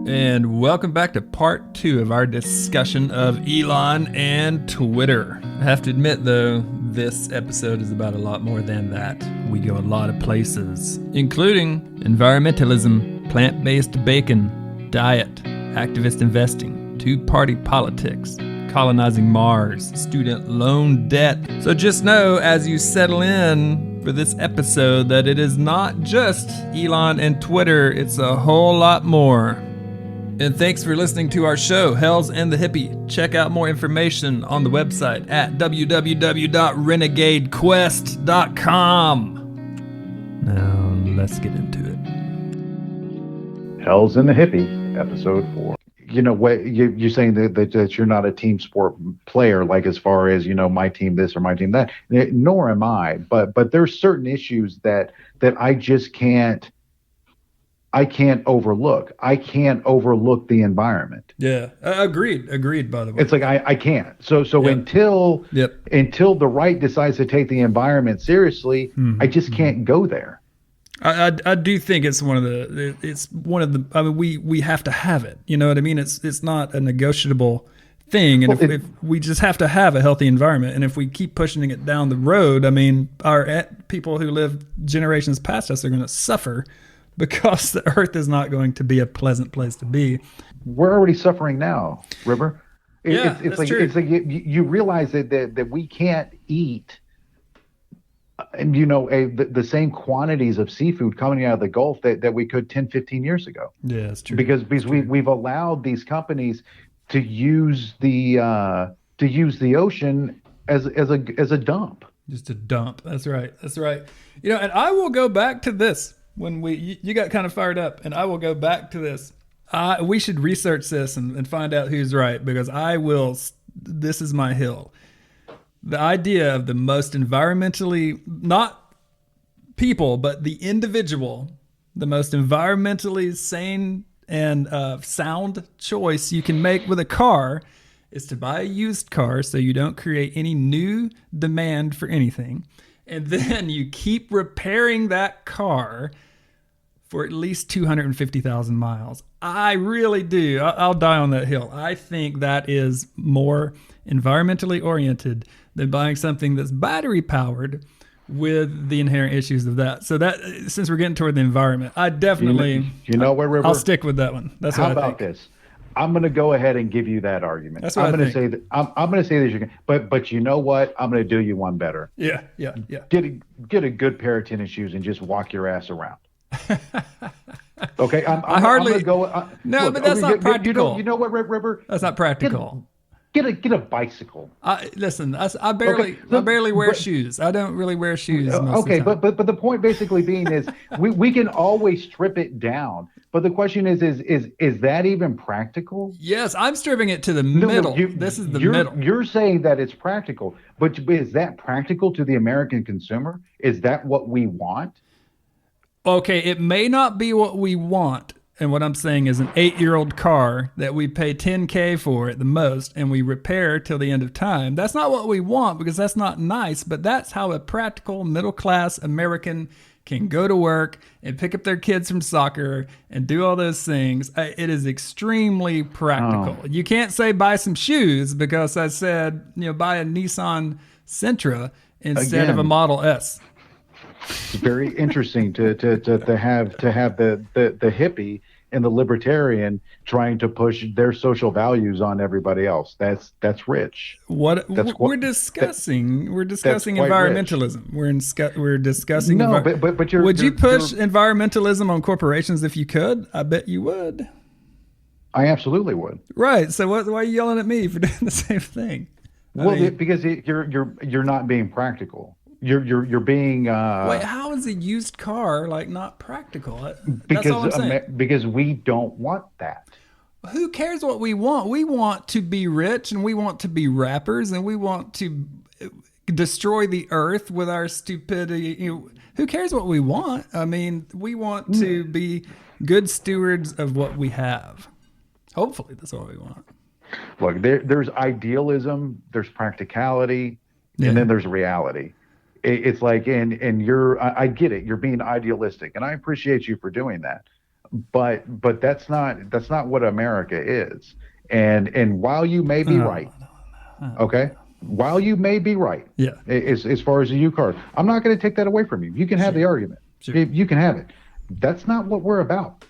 And welcome back to part 2 of our discussion of Elon and Twitter. I have to admit, though, this episode is about a lot more than that. We go a lot of places, including environmentalism, plant-based bacon, diet, activist investing, two-party politics, colonizing Mars, student loan debt. So just know, as you settle in for this episode, that it is not just Elon and Twitter, it's a whole lot more. And thanks for listening to our show, Hells and the Hippie. Check out more information on the website at www.renegadequest.com. Now, let's get into it. Hells and the Hippie, episode 4. You know, what you're saying that you're not a team sport player, like as far as, you know, my team this or my team that, nor am I. But there's certain issues that I just can't overlook. I can't overlook the environment. Yeah, agreed, by the way. It's like I can't. So until the right decides to take the environment seriously, I just can't go there. I do think it's one of the I mean, we have to have it. You know what I mean? It's not a negotiable thing. And if we just have to have a healthy environment, and if we keep pushing it down the road, I mean, our people who live generations past us are going to suffer, because the earth is not going to be a pleasant place to be. We're already suffering now, River. It's like true. It's like you realize that we can't eat, and you know, the same quantities of seafood coming out of the Gulf that we could 10, 15 years ago. Yeah, that's true. Because we've allowed these companies to use the ocean as a dump. Just a dump. That's right. You know, and I will go back to this. When you got kind of fired up, and I will go back to this. We should research this and find out who's right, because this is my hill. The idea of the most environmentally, not people, but the individual, the most environmentally sane and sound choice you can make with a car is to buy a used car, so you don't create any new demand for anything. And then you keep repairing that car for at least 250,000 miles. I really do. I'll die on that hill. I think that is more environmentally oriented than buying something that's battery powered with the inherent issues of that. So that, since we're getting toward the environment, I definitely, you know what, River? I'll stick with that one. That's what I think. How about this? I'm going to go ahead and give you that argument. That's what I'm going to say that. I'm going to say that you can, but you know what? I'm going to do you one better. Yeah. Get a good pair of tennis shoes and just walk your ass around. Okay, I'm going to go. Look, but that's not practical. You know what, River? That's not practical. Get a bicycle. Listen, I barely wear shoes. I don't really wear shoes. Okay, but the point basically being is we can always strip it down. But the question is that even practical? Yes, I'm stripping it to the middle. This is the middle. You're saying that it's practical, but is that practical to the American consumer? Is that what we want? Okay, it may not be what we want. And what I'm saying is an 8-year-old car that we pay $10K for at the most and we repair till the end of time. That's not what we want, because that's not nice, but that's how a practical middle-class American can go to work and pick up their kids from soccer and do all those things. It is extremely practical. Oh. You can't say buy some shoes, because I said, buy a Nissan Sentra instead of a Model S. It's very interesting to have the hippie and the libertarian trying to push their social values on everybody else. That's rich. We're discussing environmentalism. We're discussing. No, but would you push environmentalism on corporations if you could? I bet you would. I absolutely would. Right. So why are you yelling at me for doing the same thing? Because you're not being practical. You're being. Wait, how is a used car not practical? That's all I'm saying. Because we don't want that. Who cares what we want? We want to be rich, and we want to be rappers, and we want to destroy the earth with our stupidity. Who cares what we want? I mean, we want to be good stewards of what we have. Hopefully, that's what we want. Look, there's idealism, there's practicality, and then there's reality. It's like, and I get it. You're being idealistic, and I appreciate you for doing that. but that's not what America is. And while you may be right, okay, while you may be right, Yeah. as far as the U card, I'm not going to take that away from you. You can have the argument. Sure. You can have it. That's not what we're about.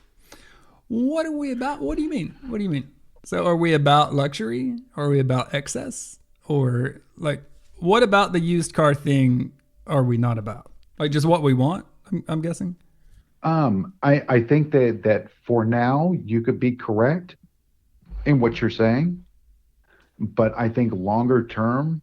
What are we about? What do you mean? What do you mean? So are we about luxury? Are we about excess? Or like, what about the used car thing are we not about? Like just what we want, I'm guessing? I think that for now you could be correct in what you're saying, but I think longer term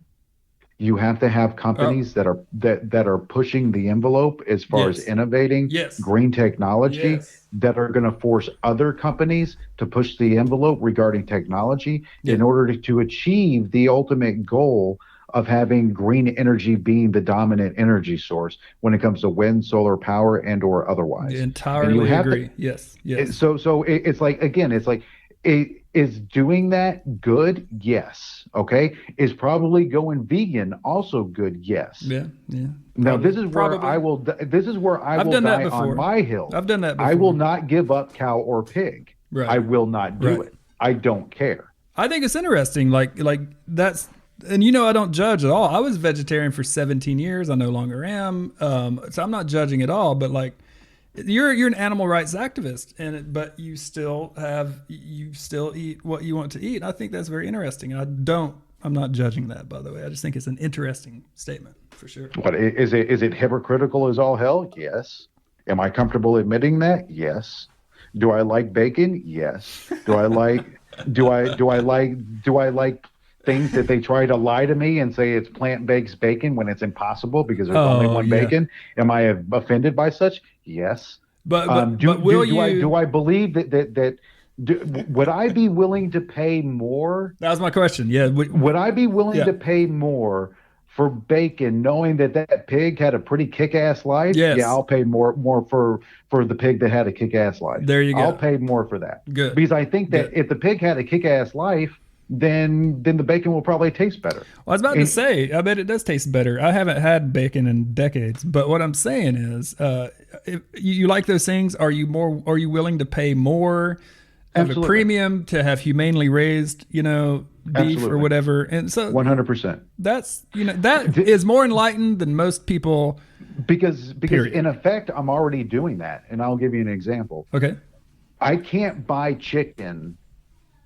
you have to have companies that are pushing the envelope as far as innovating green technology that are going to force other companies to push the envelope regarding technology in order to achieve the ultimate goal of having green energy being the dominant energy source when it comes to wind, solar power, and or otherwise. Entirely agree. Yes. So it's like, again, it's like, is doing that good? Yes. Okay. Is probably going vegan also good? Yes. Yeah. Now this is where I will die on my hill. I've done that before. I will not give up cow or pig. Right. I will not do it. I don't care. I think it's interesting. Like that's, and I don't judge at all. I was vegetarian for 17 years. I no longer am. So I'm not judging at all, but like, you're an animal rights activist, but you still eat what you want to eat. I think that's very interesting. I'm not judging that, by the way. I just think it's an interesting statement for sure. What is it? Is it hypocritical as all hell? Yes. Am I comfortable admitting that? Yes. Do I like bacon? Yes. Do I like things that they try to lie to me and say it's plant-based bacon when it's impould because there's only one bacon? Am I offended by such? Yes. But do I believe that would I be willing to pay more? That was my question. Yeah. Would I be willing to pay more for bacon, knowing that pig had a pretty kick-ass life? Yes. Yeah, I'll pay more for the pig that had a kick-ass life. There you go. I'll pay more for that. Good. Because I think that if the pig had a kick-ass life, then the bacon will probably taste better. Well, I was about to say, I bet it does taste better. I haven't had bacon in decades, but what I'm saying is, if you like those things, are you willing to pay more, have a premium to have humanely raised, beef or whatever? And so 100%. That's, that is more enlightened than most people. Because in effect, I'm already doing that. And I'll give you an example. Okay. I can't buy chicken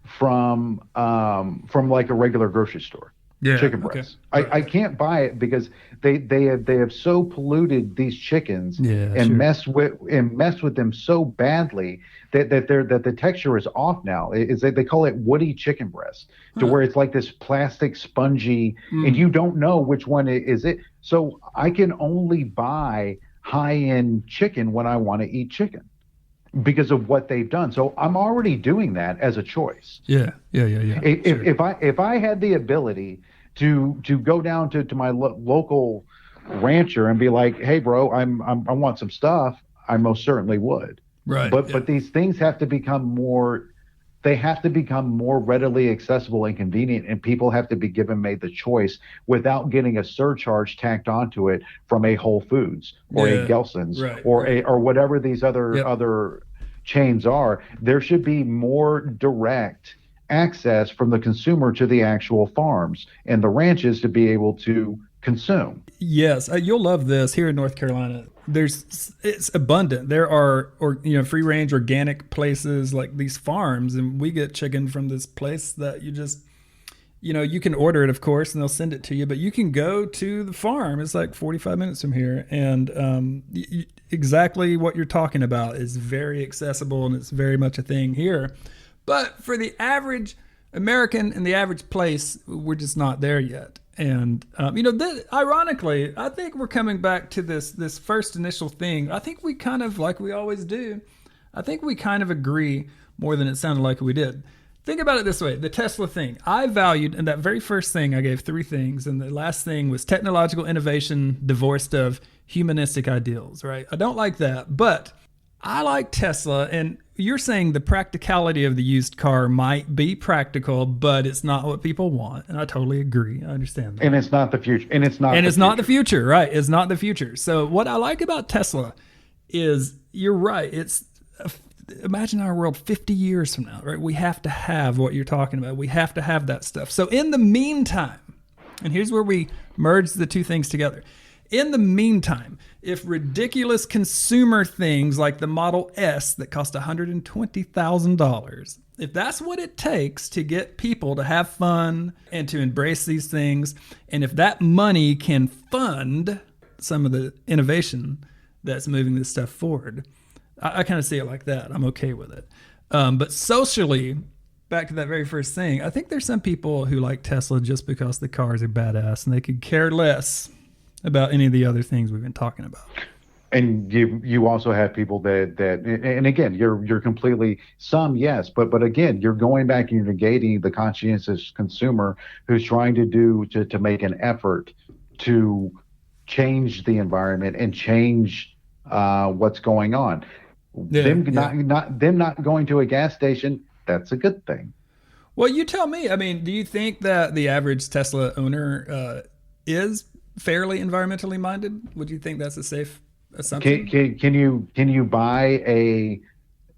from like a regular grocery store. Chicken breast. Okay. I can't buy it because they have so polluted these chickens and messed with them so badly that the texture is off now. They call it woody chicken breast, to where it's like this plastic spongy and you don't know which one is it. So I can only buy high-end chicken when I want to eat chicken, because of what they've done. So I'm already doing that as a choice. Yeah. If I had the ability to go down to my local rancher and be like, hey bro, I want some stuff, I most certainly would. Right. But these things have to become more readily accessible and convenient, and people have to be made the choice without getting a surcharge tacked onto it from a Whole Foods or a Gelson's or whatever these other chains are. There should be more direct access from the consumer to the actual farms and the ranches to be able to consume. Yes, you'll love this. Here in North Carolina, it's abundant. There are free range organic places like these farms, and we get chicken from this place that you just you can order it, of course, and they'll send it to you, but you can go to the farm. It's like 45 minutes from here, and exactly what you're talking about is very accessible, and it's very much a thing here. But for the average American in the average place, we're just not there yet. And ironically, I think we're coming back to this first initial thing. I think we kind of, like we always do, I think we kind of agree more than it sounded like we did. Think about it this way: the Tesla thing. I valued, in that very first thing, I gave 3 things, and the last thing was technological innovation divorced of humanistic ideals. Right? I don't like that, but I like Tesla, and you're saying the practicality of the used car might be practical, but it's not what people want. And I totally agree. I understand that. And it's not the future. Not the future, right? It's not the future. So what I like about Tesla is, you're right. It's imagine our world 50 years from now, right? We have to have what you're talking about. We have to have that stuff. So in the meantime, and here's where we merge the two things together. In the meantime, if ridiculous consumer things like the Model S that cost $120,000, if that's what it takes to get people to have fun and to embrace these things, and if that money can fund some of the innovation that's moving this stuff forward, I kind of see it like that. I'm okay with it. But socially, back to that very first thing, I think there's some people who like Tesla just because the cars are badass and they could care less about any of the other things we've been talking about. And you also have people that and again, you're completely, some yes, but again, you're going back and you're negating the conscientious consumer who's trying to make an effort to change the environment and change what's going on. Them not going to a gas station, that's a good thing. Well, you tell me. I mean, do you think that the average Tesla owner is fairly environmentally minded? Would you think that's a safe assumption? Can you buy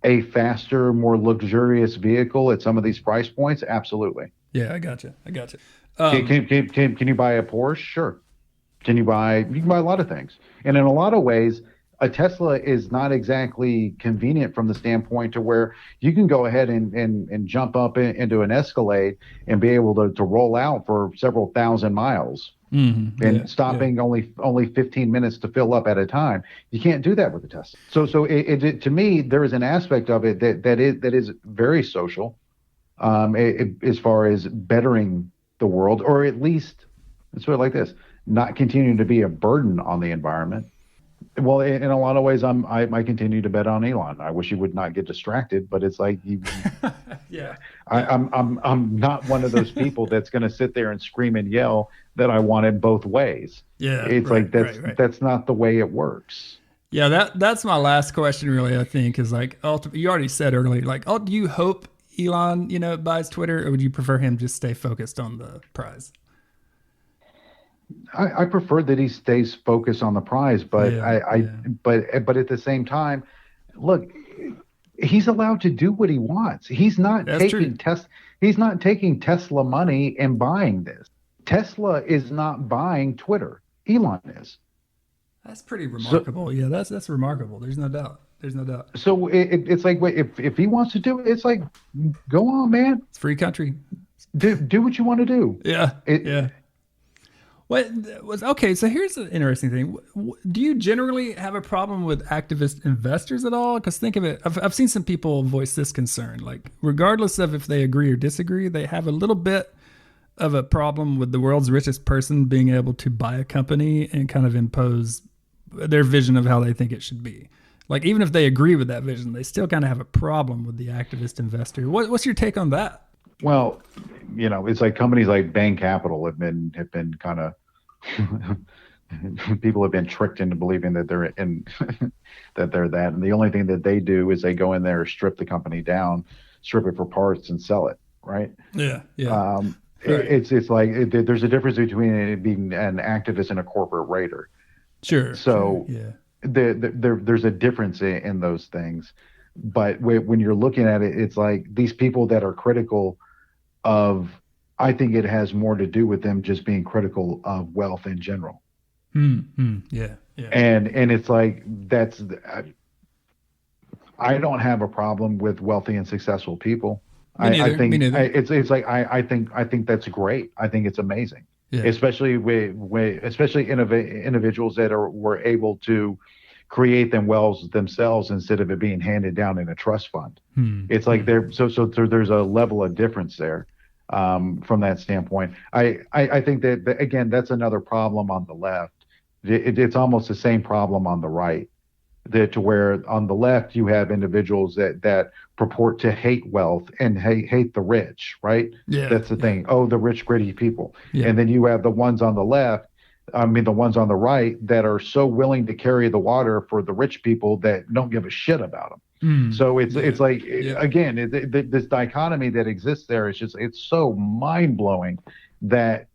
a faster, more luxurious vehicle at some of these price points? Absolutely. Yeah, I gotcha. Can you buy a Porsche? Sure. You can buy a lot of things. And in a lot of ways, a Tesla is not exactly convenient from the standpoint to where you can go ahead and jump up into an Escalade and be able to roll out for several thousand miles. And stopping only 15 minutes to fill up at a time. You can't do that with a Tesla. So it to me, there is an aspect of it that is very social, as far as bettering the world, or at least, let's put it like this, not continuing to be a burden on the environment. Well, in a lot of ways, I continue to bet on Elon. I wish he would not get distracted, but it's like I'm not one of those people that's going to sit there and scream and yell that I want it both ways. Yeah, it's that's not the way it works. Yeah, that's my last question. Really, I think is like, you already said earlier, like, do you hope Elon, buys Twitter, or would you prefer him just stay focused on the prize? I prefer that he stays focused on the prize, but but at the same time, look, he's allowed to do what he wants. He's not He's not taking Tesla money and buying this. Tesla is not buying Twitter. Elon is. That's pretty remarkable. That's remarkable. There's no doubt. So it's like, if he wants to do it, it's like, go on, man. It's free country. Do what you want to do. Yeah. Okay, so here's an interesting thing. Do you generally have a problem with activist investors at all? Because think of it, I've seen some people voice this concern. Like, regardless of if they agree or disagree, they have a little bit of a problem with the world's richest person being able to buy a company and kind of impose their vision of how they think it should be. Like, even if they agree with that vision, they still kind of have a problem with the activist investor. What's your take on that? Well, it's like companies like Bain Capital have been kind of people have been tricked into believing that they're that, and the only thing that they do is they go in there, strip the company down, strip it for parts, and sell it. Right? Yeah. Right. It's like there's a difference between it being an activist and a corporate raider. Sure. So there's a difference in those things. But when you're looking at it, it's like these people that are critical of, I think it has more to do with them just being critical of wealth in general. Yeah. And it's like, I don't have a problem with wealthy and successful people. Me neither. It's like, I think that's great. I think it's amazing. Yeah. Especially especially individuals that were able to create them wells themselves instead of it being handed down in a trust fund. It's like there's a level of difference there from that standpoint. I think that again, that's another problem on the left. It's almost the same problem on the right. To where on the left you have individuals that purport to hate wealth and hate the rich, right? Yeah, that's the thing. Oh, the rich, gritty people. Yeah. And then you have the ones on the left, the ones on the right that are so willing to carry the water for the rich people that don't give a shit about them. So it's like, again, this dichotomy that exists there is it's so mind blowing that,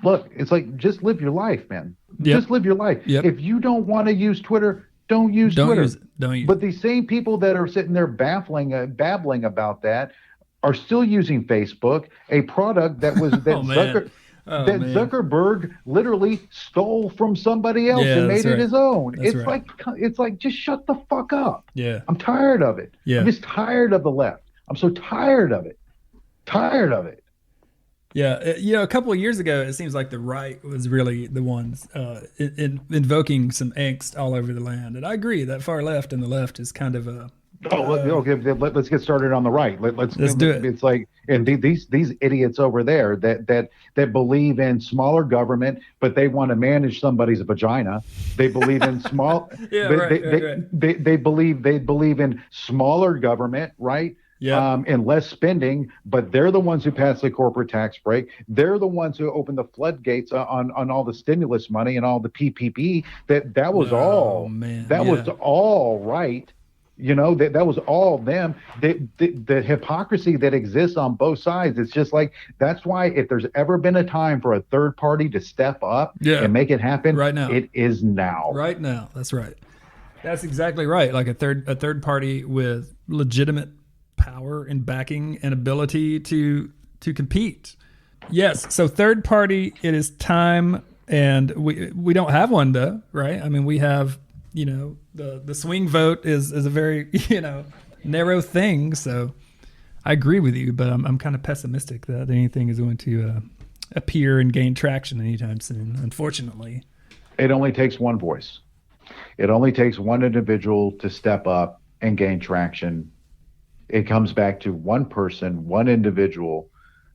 look, it's like, just live your life, man. Just live your life. If you don't want to use Twitter, don't use Don't Twitter. use it. Don't use But it. these same people that are sitting there babbling about that are still using Facebook, a product that was Oh man. Oh that man. Zuckerberg literally stole from somebody else Yeah, and that's made it right. his own. That's right. It's like just shut the fuck up. Yeah. I'm tired of it. I'm Yeah. just tired of the left. I'm so tired of it. Tired of it. Yeah, a couple of years ago, it seems like the right was really the ones invoking some angst all over the land, and I agree that far left and the left is kind of a. Oh, okay. Let's get started on the right. Let's do it. It's like, and these idiots over there that believe in smaller government, but they want to manage somebody's vagina. They believe in small. Yeah, right. They believe in smaller government, right? Yeah. And less spending, but they're the ones who pass the corporate tax break. They're the ones who open the floodgates on all the stimulus money and all the PPP. That was all. Man. That was all right. That was all them. The hypocrisy that exists on both sides. It's just like, that's why if there's ever been a time for a third party to step up and make it happen, right now. It is now. Right now. That's right. That's exactly right. Like a third party with legitimate power and backing and ability to compete. Yes. So third party, it is time, and we don't have one though, right? I mean, we have, the swing vote is a very, narrow thing. So I agree with you, but I'm kind of pessimistic that anything is going to appear and gain traction anytime soon, unfortunately. It only takes one voice. It only takes one individual to step up and gain traction. It comes back to one person, one individual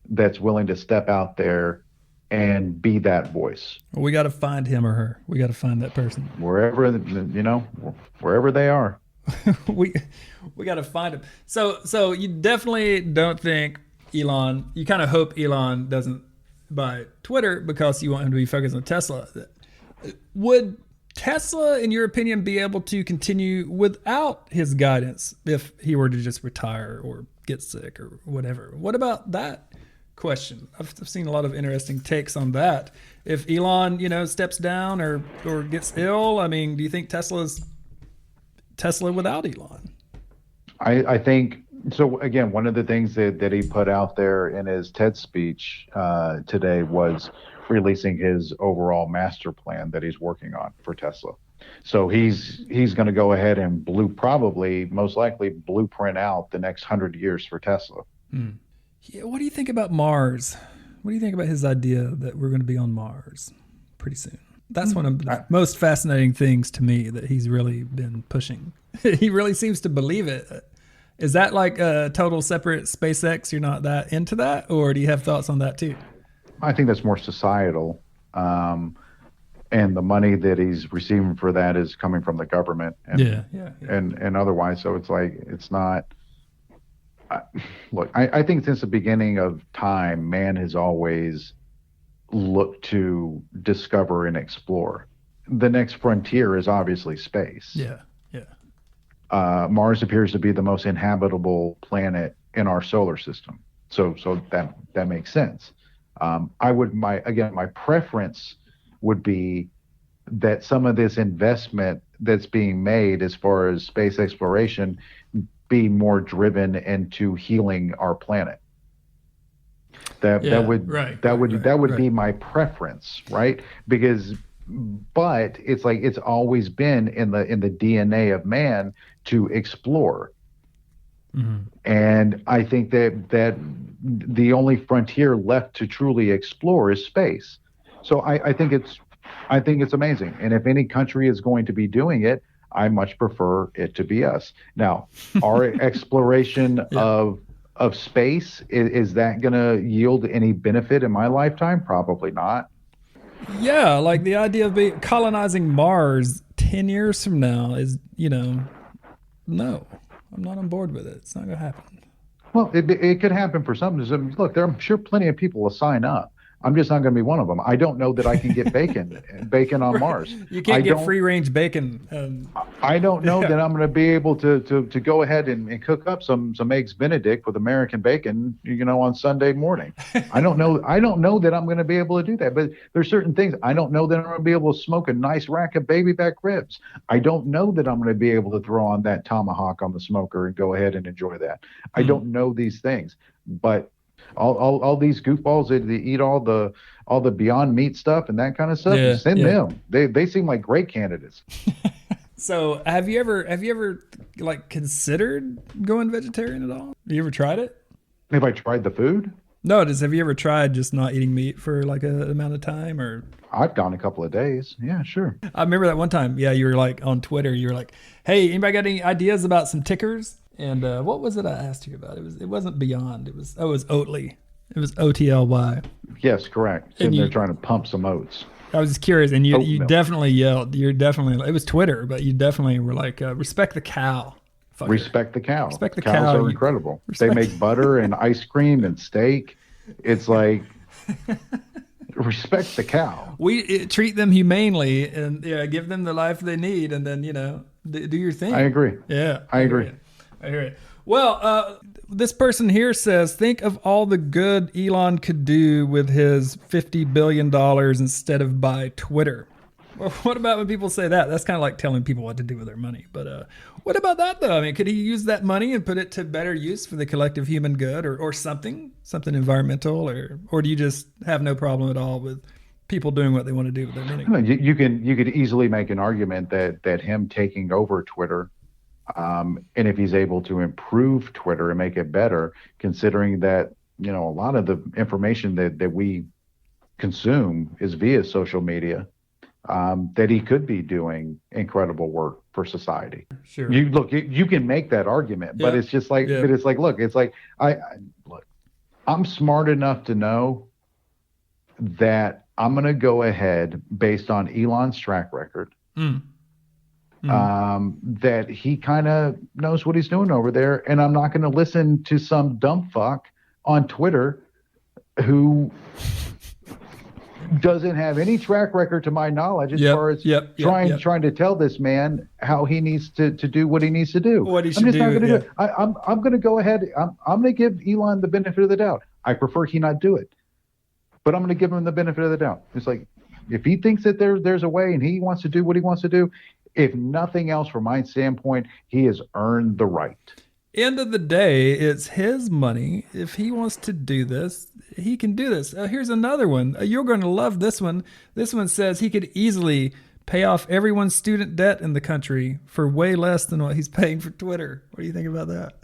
that's willing to step out there and be that voice. Well, we got to find him or her. We got to find that person. Wherever they are. we got to find him. So you definitely don't think Elon, you kind of hope Elon doesn't buy Twitter because you want him to be focused on Tesla. Would Tesla, in your opinion, be able to continue without his guidance if he were to just retire or get sick or whatever? What about that question? I've seen a lot of interesting takes on that. If Elon, steps down or gets ill, I mean, do you think Tesla's Tesla without Elon? I think so. Again, one of the things that he put out there in his TED speech today was releasing his overall master plan that he's working on for Tesla. So he's going to go ahead and most likely blueprint out the next 100 years for Tesla. Yeah, what do you think about Mars? What do you think about his idea that we're going to be on Mars pretty soon? That's one of the most fascinating things to me that he's really been pushing. He really seems to believe it. Is that like a total separate SpaceX? You're not that into that? Or do you have thoughts on that too? I think that's more societal. And the money that he's receiving for that is coming from the government. And otherwise. So it's like, it's not. Look, I think since the beginning of time, man has always looked to discover and explore. The next frontier is obviously space. Yeah. Mars appears to be the most inhabitable planet in our solar system. So that makes sense. My preference would be that some of this investment that's being made as far as space exploration be more driven into healing our planet. That would be my preference, right? But it's like it's always been in the DNA of man to explore. Mm-hmm. And I think that the only frontier left to truly explore is space. So I think it's amazing. And if any country is going to be doing it, I much prefer it to be us. Now, our exploration of space, is that going to yield any benefit in my lifetime? Probably not. Yeah, like the idea of colonizing Mars 10 years from now is, no, I'm not on board with it. It's not going to happen. Well, it could happen for some. Look, I'm sure plenty of people will sign up. I'm just not going to be one of them. I don't know that I can get bacon on Mars. You can't get free range bacon. I don't know that I'm going to be able to go ahead and cook up some eggs Benedict with American bacon, on Sunday morning. I don't know that I'm going to be able to do that. But there's certain things. I don't know that I'm going to be able to smoke a nice rack of baby back ribs. I don't know that I'm going to be able to throw on that tomahawk on the smoker and go ahead and enjoy that. I don't know these things, but all these goofballs that eat all the Beyond Meat stuff and that kind of stuff, send them. They seem like great candidates. So have you ever like considered going vegetarian at all? Have you ever tried it? Have I tried the food? No, have you ever tried just not eating meat for like an amount of time? Or I've gone a couple of days. Yeah, sure. I remember that one time. Yeah, you were like on Twitter. You were like, "Hey, anybody got any ideas about some tickers?" And what was it I asked you about? It wasn't Beyond. It was Oatly. It was OTLY. Yes, correct. Sitting there trying to pump some oats. I was just curious, and you definitely yelled. It was Twitter, but you definitely were like, "Respect the cow." Fucker. Respect the cow. Respect the Cows cow. are incredible. They make butter and ice cream and steak. It's like, respect the cow. We treat them humanely and give them the life they need, and then do your thing. I agree. Yeah, I agree. I hear it. Well, this person here says, think of all the good Elon could do with his $50 billion instead of buy Twitter. Well, what about when people say that? That's kind of like telling people what to do with their money. But what about that, though? I mean, could he use that money and put it to better use for the collective human good or something environmental? Or do you just have no problem at all with people doing what they want to do with their money? You could easily make an argument that him taking over Twitter, and if he's able to improve Twitter and make it better, considering that a lot of the information that we consume is via social media, that he could be doing incredible work for society. Sure. You can make that argument, but it's just like, but it's like, look, I'm smart enough to know that I'm going to go ahead based on Elon's track record. That he kind of knows what he's doing over there, and I'm not going to listen to some dumb fuck on Twitter who doesn't have any track record to my knowledge as far as trying to tell this man how he needs to do what he needs to do. What he should do. Not going to do it. I'm going to go ahead. I'm going to give Elon the benefit of the doubt. I prefer he not do it, but I'm going to give him the benefit of the doubt. It's like, if he thinks that there's a way and he wants to do what he wants to do, if nothing else, from my standpoint, he has earned the right. End of the day, it's his money. If he wants to do this, he can do this. Here's another one. You're going to love this one. This one says he could easily pay off everyone's student debt in the country for way less than what he's paying for Twitter. What do you think about that?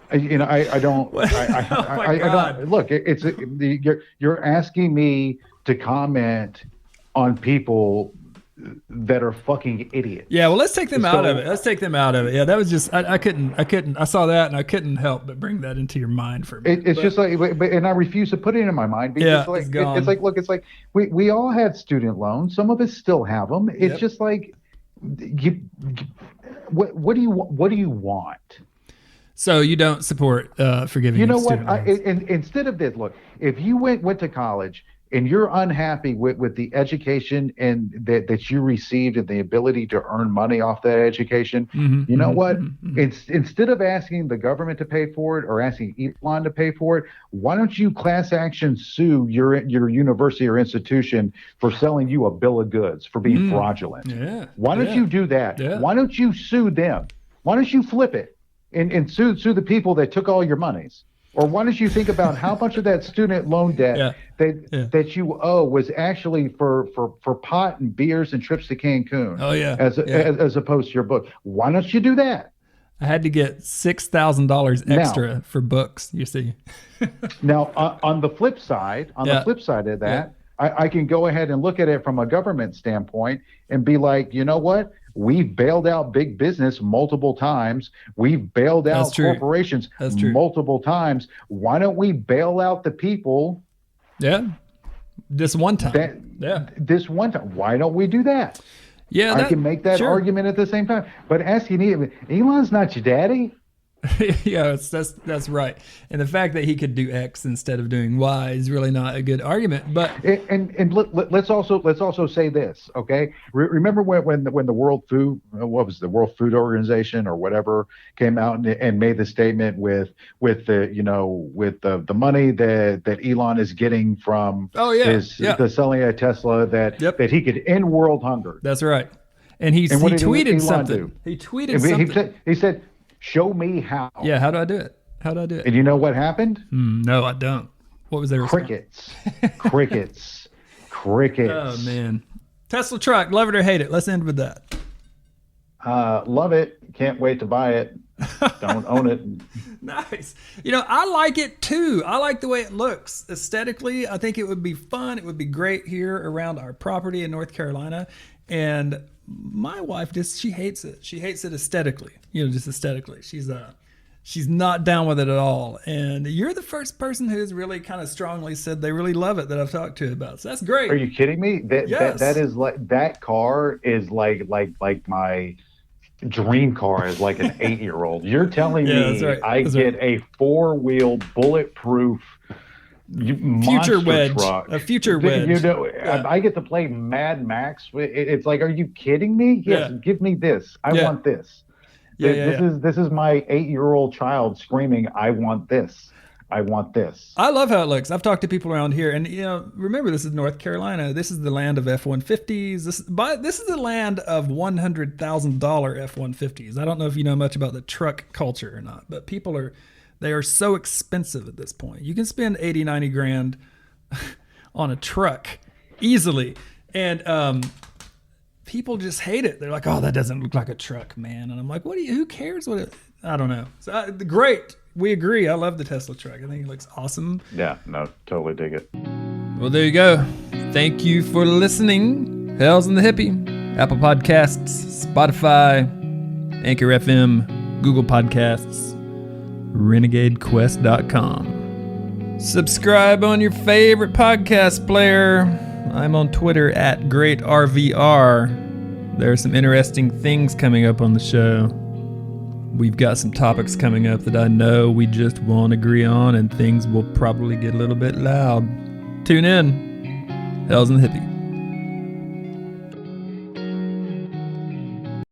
I don't. I don't. Look, you're asking me to comment on people that are fucking idiots. Yeah, well, let's take them out of it. Yeah, that was just I couldn't. I saw that and I couldn't help but bring that into your mind for me. It's just like, and I refuse to put it in my mind because it's like we all had student loans. Some of us still have them. It's just like, what do you want? So you don't support forgiving? You know what? Instead of this, look, if you went to college and you're unhappy with the education and that you received and the ability to earn money off that education, you know what? Instead of asking the government to pay for it or asking Elon to pay for it, why don't you class action sue your university or institution for selling you a bill of goods for being fraudulent? Yeah. Why don't you do that? Yeah. Why don't you sue them? Why don't you flip it and sue the people that took all your monies? Or why don't you think about how much of that student loan debt that you owe was actually for pot and beers and trips to Cancun? Oh yeah, as opposed to your book. Why don't you do that? I had to get $6,000 extra for books. You see. Now on the flip side, of that, I can go ahead and look at it from a government standpoint and be like, you know what? We've bailed out big business multiple times. We've bailed out corporations multiple times. Why don't we bail out the people? Yeah. This one time. This one time. Why don't we do that? Yeah. I can make that argument at the same time. But asking Elon's not your daddy. Yeah, that's right. And the fact that he could do X instead of doing Y is really not a good argument. But Let's also say this, okay? Remember when the World Food, what was the World Food Organization or whatever, came out and made the statement with the, with the money that Elon is getting from oh yeah, the selling of Tesla, that he could end world hunger. That's right. And he tweeted Elon something. Do? He tweeted something. He said, "Show me how." Yeah, how do I do it? How do I do it? And you know what happened? No, I don't. What was their crickets? Crickets. Oh man, Tesla truck, love it or hate it. Let's end with that. Love it. Can't wait to buy it. Don't own it. Nice. I like it too. I like the way it looks aesthetically. I think it would be fun. It would be great here around our property in North Carolina. And my wife she hates it. She hates it aesthetically. Just aesthetically. She's not down with it at all. And you're the first person who's really kind of strongly said they really love it that I've talked to about. So that's great. Are you kidding me? Yes. That is like, that car is like my dream car as like an 8-year-old. You're telling me right. I get a 4-wheel bulletproof future wedge truck. A future wedge. I get to play Mad Max. It's like, are you kidding me? Yes, give me this. I want this. This is my 8-year-old child screaming, I want this. I want this. I love how it looks. I've talked to people around here, and remember, this is North Carolina. This is the land of F-150s. This is the land of $100,000 F-150s. I don't know if you know much about the truck culture or not, but they are so expensive at this point. You can spend 80, 90 grand on a truck easily, and people just hate it. They're like, "Oh, that doesn't look like a truck, man." And I'm like, who cares what it? I don't know. So great. We agree. I love the Tesla truck. I think it looks awesome. Yeah, no, totally dig it. Well, there you go. Thank you for listening. Hells and the Hippie. Apple Podcasts, Spotify, Anchor FM, Google Podcasts, RenegadeQuest.com. Subscribe on your favorite podcast player. I'm on Twitter at GreatRVR. There are some interesting things coming up on the show. We've got some topics coming up that I know we just won't agree on, and things will probably get a little bit loud. Tune in. Hells and the Hippie.